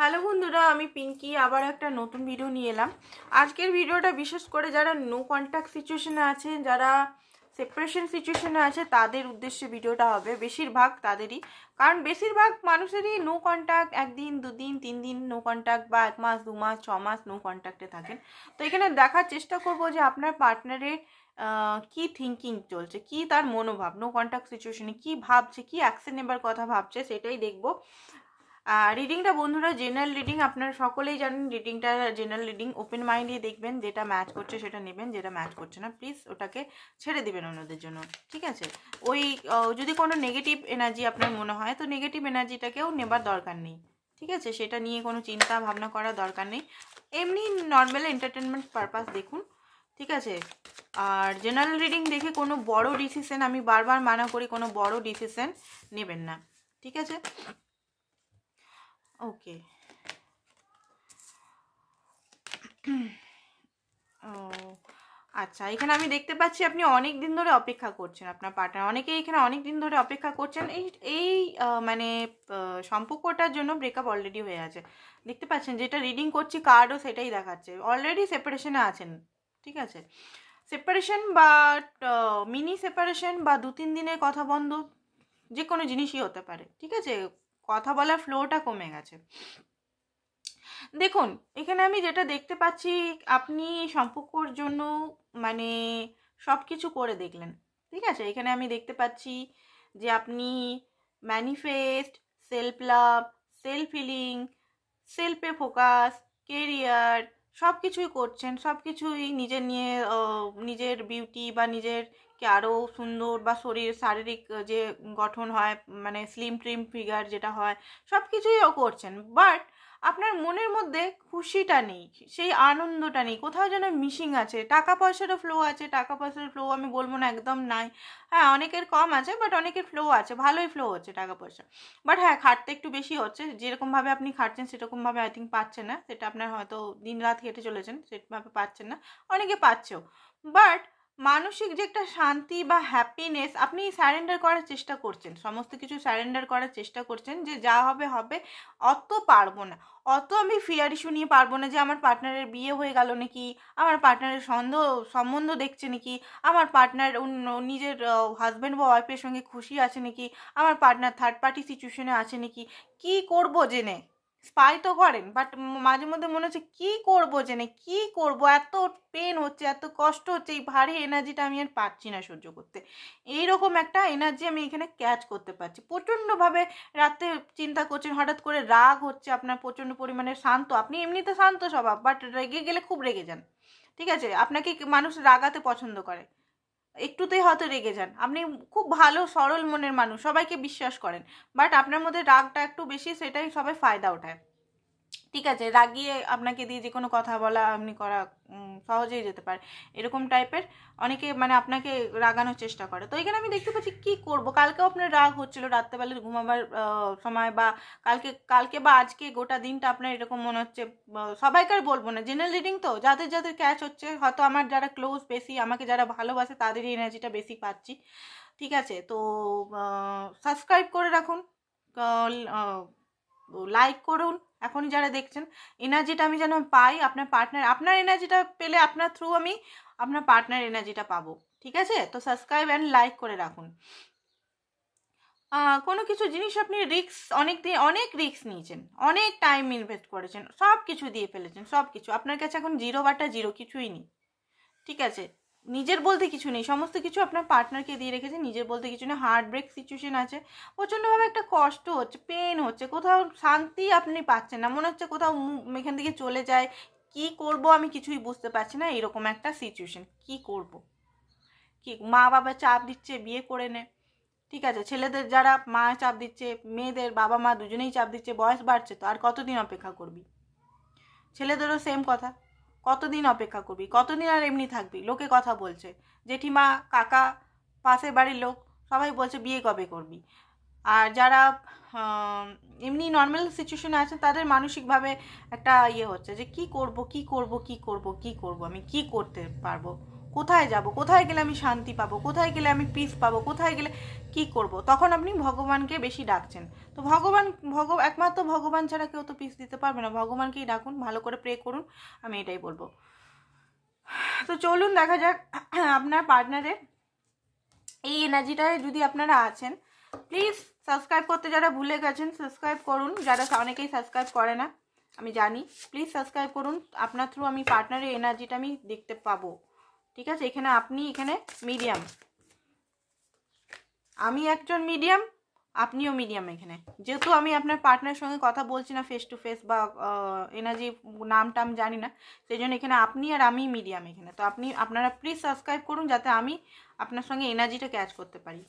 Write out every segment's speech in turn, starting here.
Hello বন্ধুরা, আমি পিঙ্কি আবার একটা নতুন ভিডিও নিয়ে এলাম। আজকের ভিডিওটা বিশেষ করে যারা নো কন্ট্যাক্ট সিচুয়েশনে আছে, যারা সেপারেশন সিচুয়েশনে আছে, তাদের উদ্দেশ্যে ভিডিওটা হবে। বেশিরভাগ তাদেরই, কারণ বেশিরভাগ মানুষেরই নো কন্ট্যাক্ট, একদিন দুদিন 3 দিন নো কন্ট্যাক্ট, বা 1 মাস 2 মাস 6 মাস নো কন্ট্যাক্টে থাকেন। তো এখানে দেখার চেষ্টা করব যে আপনার পার্টনারের কি থিঙ্কিং চলছে, কি তার মনোভাব, নো কন্ট্যাক্ট সিচুয়েশনে কি ভাবছে, কি অ্যাকশন নেবার কথা ভাবছে, সেটাই দেখব। রিডিংটা বন্ধুরা জেনারেল রিডিং, আপনারা সকলেই জানেন রিডিংটা জেনারেল রিডিং। ওপেন মাইন্ডে দেখবেন, যেটা ম্যাচ করছে সেটা নেবেন, যেটা ম্যাচ করছে না প্লিজ ওটাকে ছেড়ে দিবেন অন্যদের জন্য, ঠিক আছে? ওই যদি কোনো নেগেটিভ এনার্জি আপনার মনে হয়, তো নেগেটিভ এনার্জিটাকেও নেবার দরকার নেই, ঠিক আছে? সেটা নিয়ে কোনো চিন্তা ভাবনা করার দরকার নেই। এমনি নর্মাল এন্টারটেনমেন্ট পারপাস দেখুন, ঠিক আছে? আর জেনারেল রিডিং দেখে কোনো বড় ডিসিশন, আমি বারবার মানা করি, কোনো বড় ডিসিশন নেবেন না, ঠিক আছে? ওকে। ও আচ্ছা, এখানে আমি দেখতে পাচ্ছি আপনি অনেক দিন ধরে অপেক্ষা করছেন, আপনার পার্টনার। অনেকেই এখানে অনেক দিন ধরে অপেক্ষা করছেন এই এই মানে সম্পর্কটার জন্য। ব্রেকআপ অলরেডি হয়ে আছে, দেখতে পাচ্ছেন, যেটা রিডিং করছি কার্ডও সেটাই দেখাচ্ছে। অলরেডি সেপারেশনে আছেন, ঠিক আছে? সেপারেশন বা মিনি সেপারেশন বা 2-3 দিনের কথা বন্ধ, যে কোনো জিনিসই হতে পারে, ঠিক আছে? কথা বলার ফ্লোটা কমে গেছে। দেখুন, এখানে আমি যেটা দেখতে পাচ্ছি, আপনি সম্পর্কর জন্য মানে সব কিছু করে দেখলেন, ঠিক আছে? এখানে আমি দেখতে পাচ্ছি যে আপনি manifest, self love, self healing, সেলফে ফোকাস, কেরিয়ার, সব কিছুই করছেন। সব কিছুই নিজের নিয়ে, নিজের বিউটি বা নিজেরকে আরও সুন্দর, বা শারীরিক যে গঠন হয়, মানে স্লিম ট্রিম ফিগার যেটা হয়, সব কিছুই করছেন। বাট আপনার মনের মধ্যে খুশিটা নেই, সেই আনন্দটা নেই, কোথাও যেন মিসিং আছে। টাকা পয়সারও ফ্লো আছে, টাকা পয়সার ফ্লো আমি বলবো না একদম নাই, হ্যাঁ অনেকের কম আছে, বাট অনেকের ফ্লো আছে, ভালোই ফ্লো হচ্ছে টাকা পয়সা। বাট হ্যাঁ, খাটতে একটু বেশি হচ্ছে, যেরকমভাবে আপনি খাটছেন সেরকমভাবে আই থিঙ্ক পাচ্ছেন না। সেটা আপনার হয়তো দিন রাত হেঁটে চলেছেন, সেভাবে পাচ্ছেন না, অনেকে পাচ্ছেও। বাট মানসিক যে একটা শান্তি বা হ্যাপিনেস, আপনি স্যারেন্ডার করার চেষ্টা করছেন, সমস্ত কিছু স্যারেন্ডার করার চেষ্টা করছেন, যে যা হবে হবে। অত পারবো না, অত আমি ফিয়ার ইস্যু নিয়ে পারবো না যে আমার পার্টনারের বিয়ে হয়ে গেল নাকি, আমার পার্টনারের সম্বন্ধ দেখছে নাকি, আমার পার্টনার নিজের হাজব্যান্ড বা ওয়াইফের সঙ্গে খুশি আছে নাকি, আমার পার্টনার থার্ড পার্টি সিচুয়েশনে আছে নাকি, কি করব জেনে। স্পাই তো করেন, বাট মাঝে মধ্যে মনে হচ্ছে কি করব জেনে, কি করব, এত পেন হচ্ছে, এত কষ্ট হচ্ছে, এই ভারী এনার্জিটা আমি আর পারছি না সহ্য করতে। এইরকম একটা এনার্জি আমি এখানে ক্যাচ করতে পারছি। প্রচণ্ডভাবে রাতে চিন্তা করছেন, হঠাৎ করে রাগ হচ্ছে আপনার প্রচণ্ড পরিমাণে। শান্ত, আপনি এমনিতে শান্ত স্বভাব, বাট রেগে গেলে খুব রেগে যান, ঠিক আছে? আপনাকে মানুষ রাগাতে পছন্দ করে, একটুতেই হয়তো রেগে যান। আপনি খুব ভালো সরল মনের মানুষ, সবাইকে বিশ্বাস করেন, বাট আপনার মধ্যে রাগটা একটু বেশি, সেটাই সবাই ফায়দা ওঠায়, ঠিক আছে? রাগিয়ে আপনাকে দিয়ে যে কোনো কথা বলা আপনি করা সহজেই যেতে পারে, এরকম টাইপের অনেকে মানে আপনাকে রাগানোর চেষ্টা করে। তো এখানে আমি দেখতে পাচ্ছি কি করব, কালকেও আপনার রাগ হচ্ছিল রাত্রেবেলা ঘুমাবার সময়, বা কালকে বা আজকে গোটা দিনটা আপনার এরকম মনে হচ্ছে। সবাইকার বলবো না, জেনারেল রিডিং তো, যাদের যাদের ক্যাচ হচ্ছে, হয়তো আমার যারা ক্লোজ বেশি, আমাকে যারা ভালোবাসে, তাদেরই এনার্জিটা বেশি পাচ্ছি, ঠিক আছে? তো সাবস্ক্রাইব করে রাখুন, লাইক করুন এখনই যারা দেখছেন। এনার্জিটা আমি যেন পাই, আপনার এনার্জিটা পেলে আপনার থ্রু আমি আপনার পার্টনার এনার্জিটা পাবো, ঠিক আছে? তো সাবস্ক্রাইব অ্যান্ড লাইক করে রাখুন। কোনো কিছু জিনিস আপনি অনেক রিস্ক নিয়েছেন, অনেক টাইম ইনভেস্ট করেছেন, সব কিছু দিয়ে ফেলেছেন, সব কিছু আপনার কাছে এখন জিরো বাটা জিরো, কিছুই নেই, ঠিক আছে? নিজের বলতে কিছু নেই, সমস্ত কিছু আপনার পার্টনারকে দিয়ে রেখেছে, নিজের বলতে কিছু নেই। হার্ট ব্রেক সিচুয়েশন আছে, প্রচণ্ডভাবে একটা কষ্ট হচ্ছে, পেন হচ্ছে, কোথাও শান্তি আপনি পাচ্ছেন না, মনে হচ্ছে কোথাও এখান থেকে চলে যায়। কি করব আমি কিছুই বুঝতে পারছি না, এরকম একটা সিচুয়েশন। কি করব, কি মা বাবা চাপ দিচ্ছে বিয়ে করে নে, ঠিক আছে? ছেলেদের যারা মা চাপ দিচ্ছে, মেয়েদের বাবা মা দুজনেই চাপ দিচ্ছে, বয়স বাড়ছে তো আর কতদিন অপেক্ষা করবি? ছেলেদেরও সেম কথা, কতদিন অপেক্ষা করবি, কতদিন আর এমনি থাকবি? লোকে কথা বলছে, জেঠিমা কাকা পাশের বাড়ির লোক সবাই বলছে বিয়ে কবে করবি। আর যারা এমনি নর্মাল সিচুয়েশনে আছে, তাদের মানসিকভাবে একটা ইয়ে হচ্ছে যে কি করব কি করব কি করব কি করব, আমি কি করতে পারবো, কোথায় যাব, কোথায় গেলে আমি শান্তি পাবো, কোথায় গেলে আমি পিস পাবো, কোথায় গেলে কি করব, তখন আপনি ভগবানকে বেশি ডাকছেন। তো একমাত্র ভগবান ছাড়া কেউ তো পিস দিতে পারবে না, ভগবানকেই ডাকুন, ভালো করে প্রে করুন, আমি এটাই বলবো। তো চলুন দেখা যাক আপনার পার্টনারের এই এনার্জিটায় যদি আপনারা আছেন, প্লিজ সাবস্ক্রাইব করতে যারা ভুলে গেছেন সাবস্ক্রাইব করুন, যারা অনেকেই সাবস্ক্রাইব করে না আমি জানি, প্লিজ সাবস্ক্রাইব করুন। আপনার থ্রু আমি পার্টনারের এনার্জিটা আমি দেখতে পাবো, ঠিক আছে? এখানে মিডিয়াম, আমি একজন মিডিয়াম, আপনিও মিডিয়াম। এখানে যেহেতু আমি আপনার পার্টনারের সঙ্গে কথা বলছি না ফেস টু ফেস, বা এনার্জি নাম টাম জানি না, সেই জন্য এখানে আপনি আর আমি মিডিয়াম এখানে। তো আপনারা প্লিজ সাবস্ক্রাইব করুন যাতে আমি আপনার সঙ্গে এনার্জিটা ক্যাচ করতে পারি।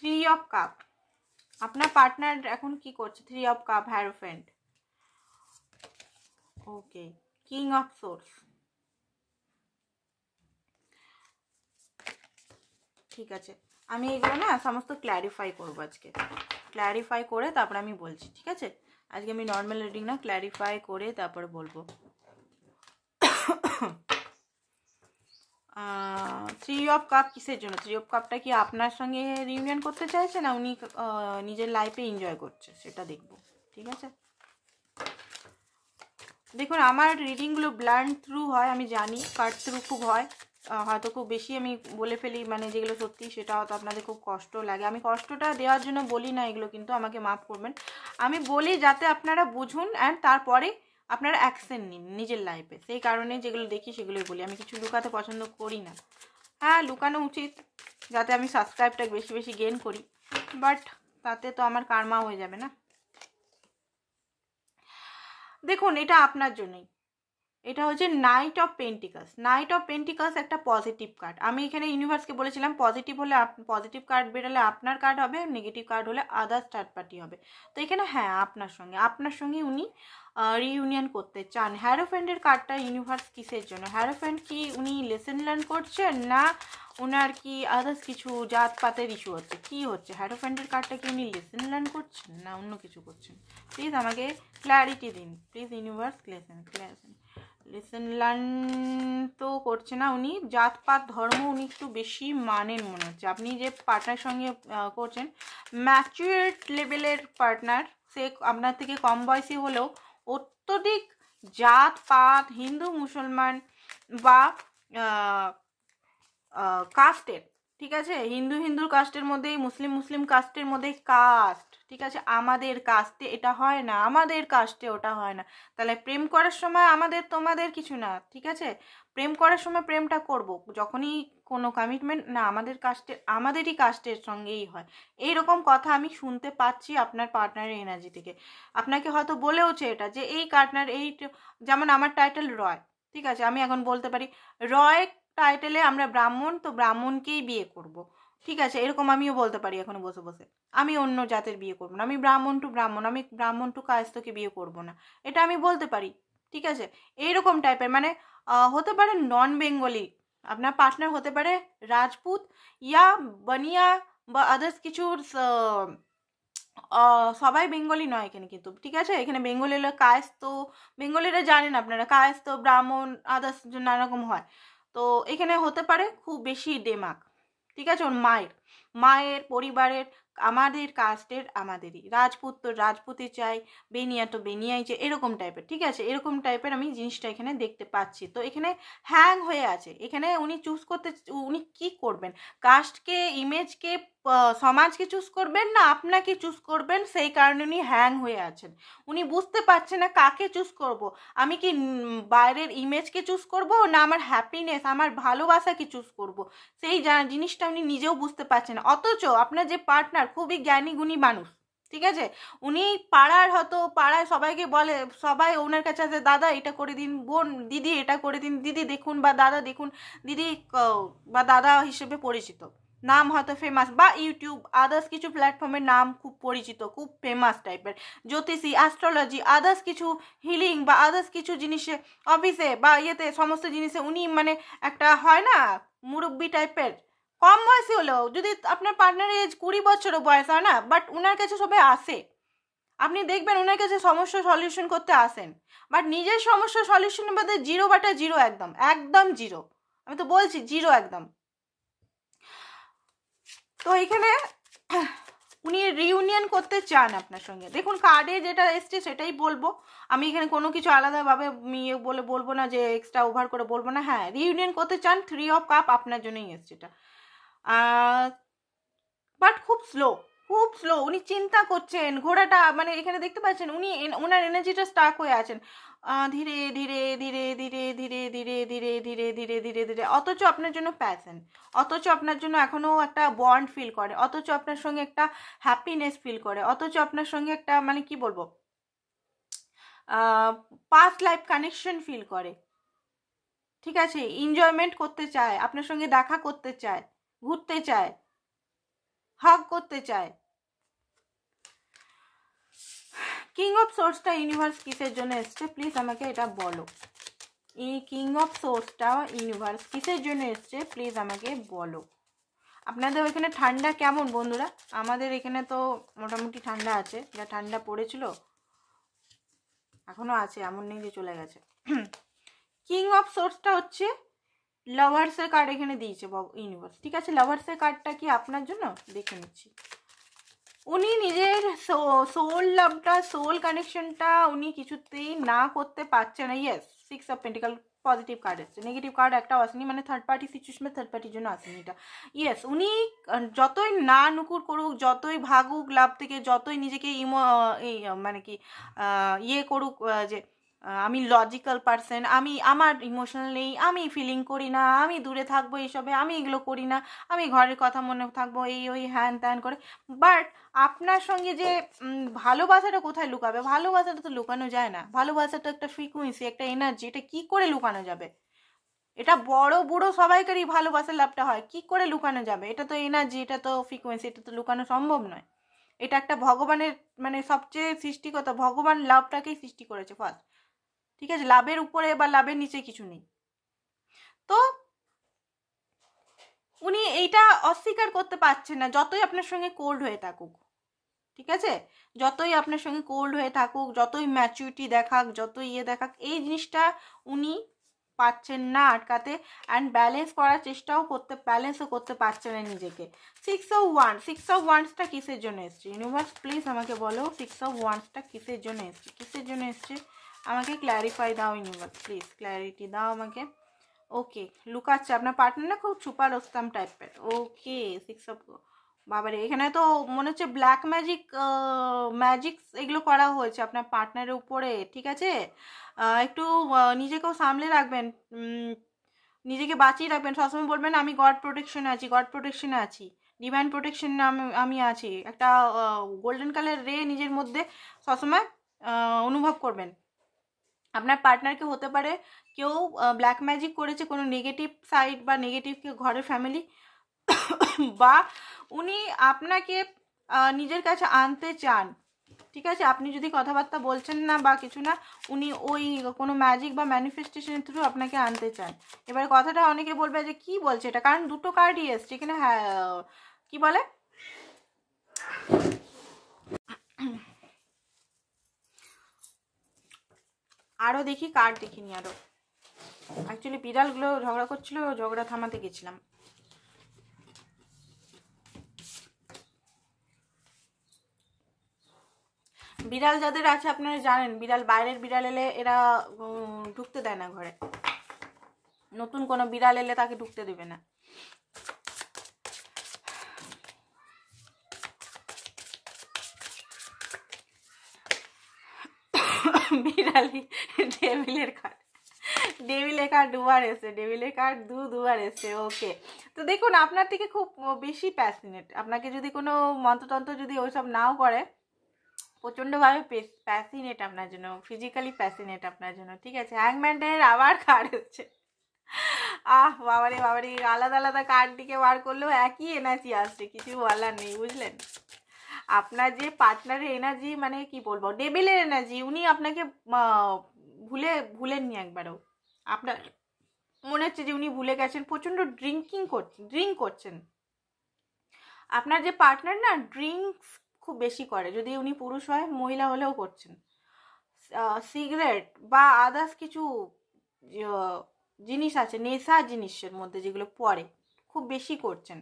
থ্রি অফ কাপ, আপনার পার্টনার এখন কি করছে? Three of cup, হ্যারোফেন্ট, okay, king of swords, ঠিক আছে। আমি এগুলো না সমস্ত ক্ল্যারিফাই করবো আজকে, ক্ল্যারিফাই করে তারপরে আমি বলছি, ঠিক আছে? আজকে আমি নর্মাল রিডিং না, ক্ল্যারিফাই করে তারপরে বলবো। থ্রি অফ কাপ কিসের জন্য? থ্রি অফ কাপটা কি আপনার সঙ্গে রিউনিয়ন করতে চাইছে না উনি নিজের লাইফে এনজয় করছে, সেটা দেখবো, ঠিক আছে? দেখুন আমার রিডিংগুলো ব্লাইন্ড থ্রু হয়, আমি জানি কার্ড থ্রু খুব হয়, হয়তো খুব বেশি আমি বলে ফেলি, মানে যেগুলো সত্যি সেটা হয়তো আপনাদের খুব কষ্ট লাগে। আমি কষ্টটা দেওয়ার জন্য বলি না এগুলো, কিন্তু আমাকে মাফ করবেন। আমি বলি যাতে আপনারা বুঝুন অ্যান্ড তারপরে আপনারা অ্যাকশন নিন নিজের লাইফে, সেই কারণে যেগুলো দেখি সেগুলোই বলি। আমি কিছু লুকাতে পছন্দ করি না, হ্যাঁ লুকানো উচিত যাতে আমি সাবস্ক্রাইবটা বেশি বেশি গেইন করি, বাট তাতে তো আমার কারমা হয়ে যাবে না। দেখুন এটা আপনার জন্যই, এটা হচ্ছে night of pentacles. Night of pentacles একটা পজিটিভ কার্ড। আমি এখানে ইউনিভার্সকে বলেছিলাম পজিটিভ হলে পজিটিভ কার্ড বেরোলে আপনার কার্ড হবে, নেগেটিভ কার্ড হলে আদার্স থার্ড পার্টি হবে। তো এখানে হ্যাঁ আপনার সঙ্গে উনি রিইউনিয়ন করতে চান। হ্যারোফ্রেন্ডের কার্ডটা ইউনিভার্স কিসের জন্য? হ্যারোফ্রেন্ড কি উনি লেসন লার্ন করছেন, না ওনার কি আদার্স কিছু জাতপাতের ইস্যু হচ্ছে, কি হচ্ছে? হ্যারোফ্রেন্ডের কার্ডটা কি উনি লেসন লার্ন করছেন না অন্য কিছু করছেন? প্লিজ আমাকে ক্ল্যারিটি দিন প্লিজ ইউনিভার্স। লেসন লার্ন তো করছে না উনি, জাতপাত ধর্ম উনি একটু বেশি মানেন মনে হচ্ছে। আপনি যে পার্টনার সঙ্গে করছেন ম্যাচিউর লেভেলের পার্টনার, সে আপনার থেকে কম বয়সী হলেও অত্যধিক জাতপাত, হিন্দু মুসলমান বা কাস্টের, ঠিক আছে? হিন্দুর কাস্টের মধ্যেই, মুসলিম কাস্টের মধ্যেই কাস্ট, ঠিক আছে? আমাদের কাস্টে এটা হয় না, আমাদের কাস্টে ওটা হয় না। তাহলে প্রেম করার সময় আমাদের তোমাদের কিছু না, ঠিক আছে? প্রেম করার সময় প্রেমটা করব, যখনই কোনো কমিটমেন্ট না আমাদেরই কাস্টের সঙ্গেই হয়, এইরকম কথা আমি শুনতে পাচ্ছি আপনার পার্টনারের এনার্জি থেকে। আপনাকে হয়তো বলেওছে এটা যে এই পার্টনার, এই যেমন আমার টাইটেল রয়, ঠিক আছে? আমি এখন বলতে পারি রয় টাইটেলে আমরা ব্রাহ্মণ, তো ব্রাহ্মণকেই বিয়ে করব, ঠিক আছে? এরকম আমিও বলতে পারি এখন বসে বসে, আমি অন্য জাতের বিয়ে করবো না, আমি ব্রাহ্মণ টু ব্রাহ্মণ, আমি ব্রাহ্মণ টু কায়স্থকে বিয়ে করব না, এটা আমি বলতে পারি, ঠিক আছে? এইরকম টাইপের মানে হতে পারে নন বেঙ্গলি আপনার পার্টনার, হতে পারে রাজপুত ইয়া বানিয়া বা আদার্স কিছুর, সবাই বেঙ্গলি নয় এখানে কিন্তু, ঠিক আছে? এখানে বেঙ্গলি হলো কায়স্থ, বেঙ্গলিরা জানেন আপনারা কায়স্থ ব্রাহ্মণ আদার্স নানা রকম হয়। তো এখানে হতে পারে খুব বেশি দেমাগ, ঠিক আছে? ওর মায়ের পরিবারের, আমাদের কাস্টের আমাদেরই, রাজপুত তো রাজপুতই চাই, বেনিয়া তো বেনিয়াই চাই, এরকম টাইপের, ঠিক আছে? এরকম টাইপের আমি জিনিসটা এখানে দেখতে পাচ্ছি। তো এখানে হ্যাং হয়ে আছে, এখানে উনি চুজ করতে, উনি কি করবেন? কাস্টকে, ইমেজকে, সমাজকে চুজ করবেন না আপনাকে চুজ করবেন, সেই কারণে উনি হ্যাং হয়ে আছেন। উনি বুঝতে পারছেন না কাকে চুজ করব, আমি কি বাইরের ইমেজকে চুজ করব না আমার হ্যাপিনেস, আমার ভালোবাসাকে চুজ করব, সেই জিনিসটা উনি নিজেও বুঝতে পারছেন না। অথচ আপনার যে পার্টনার খুবই জ্ঞানী গুণী মানুষ, ঠিক আছে? উনি পাড়ায় সবাইকে বলে, সবাই ওনার কাছে আছে দাদা এটা করে দিন, বোন দিদি এটা করে দিন, দিদি দেখুন বা দাদা দেখুন, দিদি বা দাদা হিসেবে পরিচিত, নাম হয়তো ফেমাস, বা ইউটিউব আদার্স কিছু প্ল্যাটফর্মের নাম খুব পরিচিত, খুব ফেমাস টাইপের, জ্যোতিষী, অ্যাস্ট্রোলজি, আদার্স কিছু হিলিং বা আদার্স কিছু জিনিসে, অফিসে বা ইয়েতে সমস্ত জিনিসে উনি মানে একটা হয় না মুরব্বি টাইপের, কম বয়সী হলেও যদি আপনার পার্টনারের এজ 20 বছরও বয়স হয় না, বাট ওনার কাছে সবাই আসে, আপনি দেখবেন ওনার কাছে সমস্যা সলিউশন করতে আসেন, বাট নিজের সমস্যা সলিউশনের মধ্যে 0/0, একদম একদম 0, আমি তো বলছি 0 একদম। তো এখানে উনি রিউনিয়ন করতে চান আপনার সঙ্গে। দেখুন কার্ডে যেটা এসছে সেটাই বলবো, আমি এখানে কোনো কিছু আলাদাভাবে বলবো না, যে এক্সট্রা ওভার করে বলবো না। হ্যাঁ, রিউনিয়ন করতে চান, 3 অফ কাপ আপনার জন্যই এসছে এটা, বাট খুব স্লো, খুব স্লো। উনি চিন্তা করছেন, ঘোড়াটা মানে এখানে দেখতে পাচ্ছেন উনি ওনার এনার্জিটা স্টাক হয়ে আছেন, ধীরে ধীরে ধীরে ধীরে ধীরে ধীরে ধীরে ধীরে ধীরে ধীরে ধীরে, অথচ আপনার জন্য প্যাশন, অথচ আপনার জন্য এখনও একটা বন্ড ফিল করে, অথচ আপনার সঙ্গে একটা হ্যাপিনেস ফিল করে, অথচ আপনার সঙ্গে একটা মানে কি বলবো পাস্ট লাইফ কানেকশন ফিল করে, ঠিক আছে, এনজয়মেন্ট করতে চায়, আপনার সঙ্গে দেখা করতে চায়, ঘুরতে চায়, হাগ করতে চায়। কিং অফ সোর্সটা ইউনিভার্স কিসের জন্য এসছে প্লিজ আমাকে এটা বলো। এই কিং অফ সোর্সটা ইউনিভার্স কিসের জন্য এসছে প্লিজ আমাকে বলো। আপনাদের ওইখানে ঠান্ডা কেমন বন্ধুরা? আমাদের এখানে তো মোটামুটি ঠান্ডা আছে, যা ঠান্ডা পড়েছিল এখনো আছে, এমন নেই যে চলে গেছে। কিং অফ সোর্সটা হচ্ছে লাভার্সের কার্ড এখানে দিয়েছে ইউনিভার্স, ঠিক আছে। লাভার্সের কার্ডটা কি আপনার জন্য দেখে নিচ্ছি। উনি নিজের সোল লাভটা, সোল কানেকশনটা উনি কিছুতেই না করতে পারছে না। Yes, 6 of pentacle positive card এসছে, নেগেটিভ কার্ড একটাও আসেনি, মানে থার্ড পার্টি সিচুয়েশনে থার্ড পার্টির জন্য আসেনি এটা। ইয়েস, উনি যতই না নুকুর করুক, যতই ভাগুক লাভ থেকে, যতই নিজেকে মানে কি ইয়ে করুক, যে আমি লজিক্যাল পারসন, আমি আমার ইমোশনাল নেই, আমি ফিলিং করি না, আমি দূরে থাকবো এইসবে, আমি এগুলো করি না, আমি ঘরের কথা মনে থাকবো, এই ওই হ্যান ত্যান করে, বাট আপনার সঙ্গে যে ভালোবাসাটা কোথায় লুকাবে? ভালোবাসাটা তো লুকানো যায় না, ভালোবাসাটা একটা ফ্রিকুয়েন্সি, একটা এনার্জি, এটা কি করে লুকানো যাবে? এটা বড় বুড়ো সবাইকারই ভালোবাসার লাভটা হয়, কি করে লুকানো যাবে? এটা তো এনার্জি, এটা তো ফ্রিকুয়েন্সি, এটা তো লুকানো সম্ভব নয়। এটা একটা ভগবানের মানে সবচেয়ে সৃষ্টিকর্তা ভগবান লাভটাকেই সৃষ্টি করেছে ফার্স্ট, ঠিক আছে, লাভের উপরে বা লাভের নিচে কিছু নেই। তো উনি এইটা অস্বীকার করতে পারছেন না, যতই আপনার সঙ্গে কোল্ড হয়ে থাকুক, ঠিক আছে, যতই আপনার সঙ্গে কোল্ড হয়ে থাকুক, যতই ম্যাচুরিটি দেখাক, যতই ইয়ে দেখাক, এই জিনিসটা উনি পাচ্ছেন না আটকাতে, অ্যান্ড ব্যালেন্স করার চেষ্টাও ব্যালেন্সও করতে পারছেন না নিজেকে। 6 অফ ওয়ান্সটা কিসের জন্য এসছে ইউনিভার্স প্লিজ আমাকে বলো। 6 অফ ওয়ান্সটা কিসের জন্য এসছে, কিসের জন্য এসছে আমাকে ক্ল্যারিফাই দাও ইউনিভার্স, প্লিজ ক্ল্যারিটি দাও আমাকে। ওকে, লুকাচ্ছে আপনার পার্টনার না, খুব ছুপা রোস্তাম টাইপের। ওকে, 6 অফ, বাবারে এখানে তো মনে হচ্ছে ব্ল্যাক ম্যাজিক এগুলো করা হয়েছে আপনার পার্টনারের উপরে, ঠিক আছে। একটু নিজেকেও সামলে রাখবেন, নিজেকে বাঁচিয়ে রাখবেন, সবসময় বলবেন আমি গড প্রোটেকশনে আছি, গড প্রোটেকশনে আছি, ডিভাইন প্রোটেকশন আমি আছি। একটা গোল্ডেন কালার রে নিজের মধ্যে সবসময় অনুভব করবেন। আপনার পার্টনারকে হতে পারে কেউ ব্ল্যাক ম্যাজিক করেছে, কোনো নেগেটিভ সাইড বা নেগেটিভকে ঘরের ফ্যামিলি, বা উনি আপনাকে নিজের কাছে আনতে চান, ঠিক আছে। আপনি যদি কথাবার্তা বলছেন না বা কিছু না, উনি ওই কোনো ম্যাজিক বা ম্যানিফেস্টেশনের থ্রু আপনাকে আনতে চান। এবার কথাটা অনেকে বলবে যে কি বলছে এটা, কারণ দুটো কার্ডই এসছে এখানে। হ্যাঁ, কি বলে, আরও দেখি কার্ড দেখিনি আরও। অ্যাকচুয়ালি বিড়ালগুলো ঝগড়া করছিল, ঝগড়া থামাতে গেছিলাম। বিড়াল যাদের আছে আপনারা জানেন, বিড়াল বাইরের বিড়াল এলে এরা ঢুকতে দেয় না ঘরে, নতুন কোনো বিড়াল এলে তাকে ঢুকতে দেবে না। বিড়ালি ডেভিলের কার্ড, ডেভিলের কার্ড দুবার এসছে, ডেভিলের কার্ড দুবার এসছে। ওকে, তো দেখুন আপনার থেকে খুব বেশি প্যাশনেট, আপনাকে যদি কোনো মন্ত্রতন্ত্র যদি ওইসব নাও করে, প্রচণ্ডভাবে প্যাসিনেট আপনার জন্য, ফিজিক্যালি প্যাসিনেট আপনার জন্য, ঠিক আছে। হ্যাংম্যানের আবার কার্ড হচ্ছে, বাবারে বাবারে, আলাদা আলাদা কার্ড দিকে বার করলেও একই এনার্জি আসছে, কিছু বলার নেই, বুঝলেন? আপনার যে পার্টনারের এনার্জি, মানে কি বলবো, ডেভিলের এনার্জি, উনি আপনাকে ভুলেননি একবারও। আপনার মনে হচ্ছে যে উনি ভুলে গেছেন, প্রচণ্ড ড্রিঙ্ক করছেন। আপনার যে পার্টনার না, ড্রিঙ্কস খুব বেশি করে, যদি উনি পুরুষ হয়, মহিলা হলেও করছেন। সিগারেট বা আদার্স কিছু জিনিস আছে, নেশা জিনিসের মধ্যে যেগুলো পড়ে, খুব বেশি করছেন।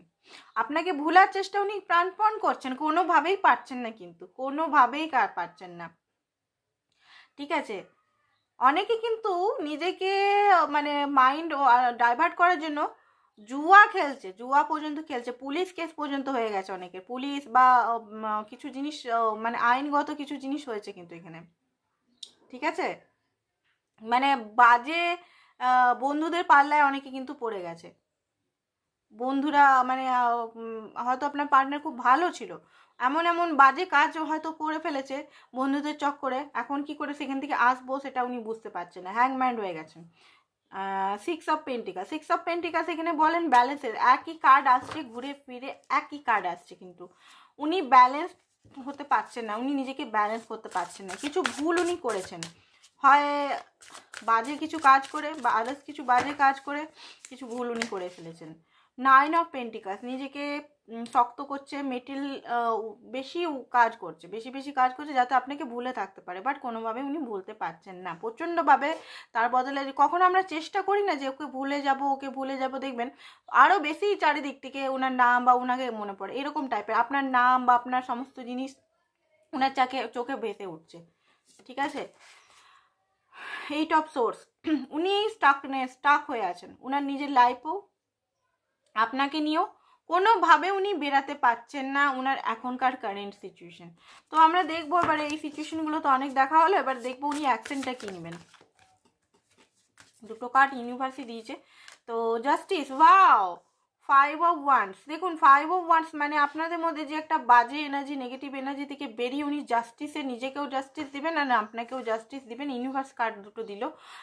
আপনাকে ভুলার চেষ্টা উনি প্রাণপণ করছেন, কোনোভাবেই পারছেন না, কিন্তু কোনোভাবেই পারছেন না, ঠিক আছে? অনেকে কিন্তু নিজেকে মানে মাইন্ড ডাইভার্ট করার জন্য জুয়া খেলছে, জুয়া পর্যন্ত খেলছে, পুলিশ কেস পর্যন্ত হয়ে গেছে অনেকে, পুলিশ বা কিছু জিনিস মানে আইনগত কিছু জিনিস হয়েছে কিন্তু এখানে, ঠিক আছে? মানে বাজে বন্ধুদের পাল্লায় অনেকে কিন্তু পড়ে গেছে। বন্ধুরা মানে হয়তো আপনার পার্টনার খুব ভালো ছিল, এমন এমন বাজে কাজ হয়তো করে ফেলেছে বন্ধুদের চক্করে, এখন কি করে সেখান থেকে আসবো সেটা উনি বুঝতে পারছেন না, হ্যাংম্যান হয়ে গেছেন। 6 অফ পেন্টিকাস এখানে বলেন ব্যালেন্সের, একই কার্ড আসছে, ঘুরে ফিরে একই কার্ড আসছে, কিন্তু উনি ব্যালেন্স হতে পারছেন না, উনি নিজেকে ব্যালেন্স করতে পারছেন না, কিছু ভুল উনি করেছেন, হয় বাজে কিছু কাজ করে বা আদার্স কিছু বাজে কাজ করে কিছু ভুল উনি করে ফেলেছেন। 9 অফ পেন্টিকাস নিজেকে শক্ত করছে, মেটেল বেশি কাজ করছে, বেশি কাজ করছে যাতে আপনাকে ভুলে থাকতে পারে, বাট কোনোভাবে উনি ভুলতে পারছেন না প্রচণ্ডভাবে। তার বদলে কখনো আমরা চেষ্টা করি না যে ওকে ভুলে যাব, দেখবেন আরও বেশি চারিদিক থেকে ওনার নাম বা ওনাকে মনে পড়ে, এরকম টাইপের আপনার নাম বা আপনার সমস্ত জিনিস ওনার চোখে ভেসে উঠছে, ঠিক আছে? 8 অফ সোর্স, উনি স্টাক হয়ে আছেন ওনার নিজের লাইফেও, আপনাকে নিয়েও কোনোভাবে উনি বেরাতে পারছেন না ওনার এখনকার কারেন্ট সিচুয়েশন। তো আমরা দেখবো এবার এই সিচুয়েশনগুলো তো অনেক দেখা হলো, এবার দেখবো উনি অ্যাকশনটা কী নেবেন। দুটো কার্ড ইউনিভার্সই দিয়েছে, তো জাস্টিস, ওয়াও, 5 অফ ওয়ান্স, দেখুন 5 অফ ওয়ান্স মানে আপনাদের মধ্যে যে একটা বাজে এনার্জি, নেগেটিভ এনার্জি থেকে বেরিয়ে উনি জাস্টিসে নিজেকেও জাস্টিস দিবেন আর আপনাকেও জাস্টিস দিবেন। ইউনিভার্স কার্ড দুটো দিল,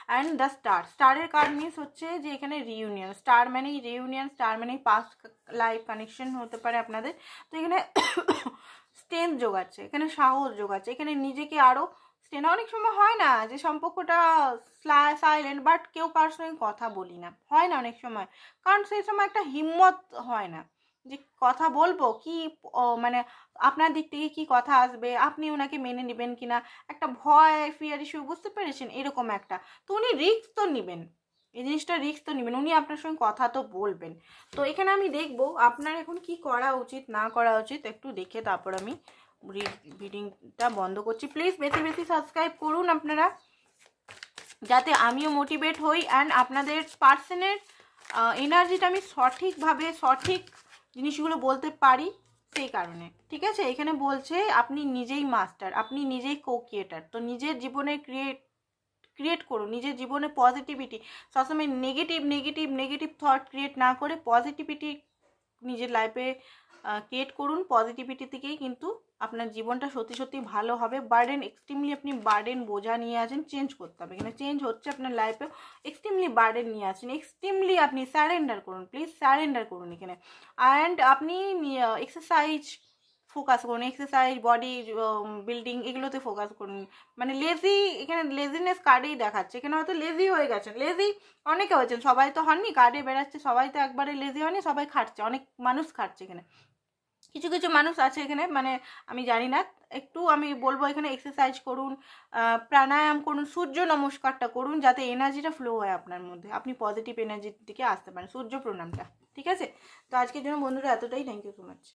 অ্যান্ড দ্য স্টারের কার্ড মিনস হচ্ছে যে এখানে রিইউনিয়ন, স্টার মানেই রিইউনিয়ন, স্টার মানেই পাস্ট লাইফ কানেকশন হতে পারে আপনাদের। তো এখানে স্ট্রেংথ যোগাচ্ছে, এখানে সাহস যোগাচ্ছে, এখানে নিজেকে আরও স্টেনা, অনেক সময় হয় না যে সম্পর্কটা সাইলেন্ট, বাট কেউ কারোর সঙ্গে কথা বলি না, হয় না অনেক সময়, কারণ সেই সময় একটা হিম্মত হয় না যে কথা বলবো কি, মানে আপনার দিক থেকে কি কথা আসবে, আপনি ওনাকে মেনে নেবেন কিনা, একটা ভয়, ফিয়ার ইস্যু, বুঝতে পেরেছেন, এরকম একটা। তো উনি রিস্ক তো নেবেন, এই জিনিসটা রিস্ক তো নেবেন, উনি আপনার সঙ্গে কথা তো বলবেন। তো এখানে আমি দেখবো আপনার এখন কি করা উচিত না করা উচিত, একটু দেখে তারপর আমি রিডিংটা বন্ধ করছি। প্লিজ বেশি সাবস্ক্রাইব করুন আপনারা, যাতে আমিও মোটিভেট হই অ্যান্ড আপনাদের পার্সনের এনার্জিটা আমি সঠিকভাবে সঠিক জিনিসগুলো বলতে পারি, সেই কারণে, ঠিক আছে? এখানে বলছে আপনি নিজেই মাস্টার, আপনি নিজেই ক্রিয়েটার, তো নিজের জীবনে ক্রিয়েট করুন, নিজের জীবনে পজিটিভিটি, সবসময় নেগেটিভ থট ক্রিয়েট না করে পজিটিভিটি নিজের লাইফে ক্রিয়েট করুন। পজিটিভিটি থেকেই কিন্তু আপনার জীবনটা সত্যি ভালো হবে। এক্সট্রিমলি আপনি বার্ডেন বোঝা নিয়ে আছেন, চেঞ্জ করতে হবে, এখানে চেঞ্জ হচ্ছে আপনার লাইফে, এক্সট্রিমলি বার্ডেন নিয়ে আসেন, এক্সট্রিমলি আপনি স্যারেন্ডার করুন, প্লিজ স্যারেন্ডার করুন এখানে। অ্যান্ড আপনি এক্সারসাইজ ফোকাস করুন, এক্সারসাইজ, বডি বিল্ডিং, এগুলোতে ফোকাস করুন। মানে এখানে লেজিনেস কার্ডেই দেখাচ্ছে, এখানে হয়তো লেজি হয়ে গেছেন, লেজি অনেকে হয়েছেন, সবাই তো হননি, কার্ডে বেড়াচ্ছে, সবাই তো একবারে লেজি হয়নি, সবাই খাটছে, অনেক মানুষ খাটছে এখানে, কিছু মানুষ আছে এখানে, মানে আমি জানি না, একটু আমি বলবো এখানে এক্সারসাইজ করুন, প্রাণায়াম করুন, সূর্য নমস্কারটা করুন, যাতে এনার্জিটা ফ্লো হয় আপনার মধ্যে, আপনি পজিটিভ এনার্জির দিকে আসতে পারেন, সূর্য প্রণামটা, ঠিক আছে? তো আজকের জন্য বন্ধুরা এতটাই, থ্যাংক ইউ সো মাচ।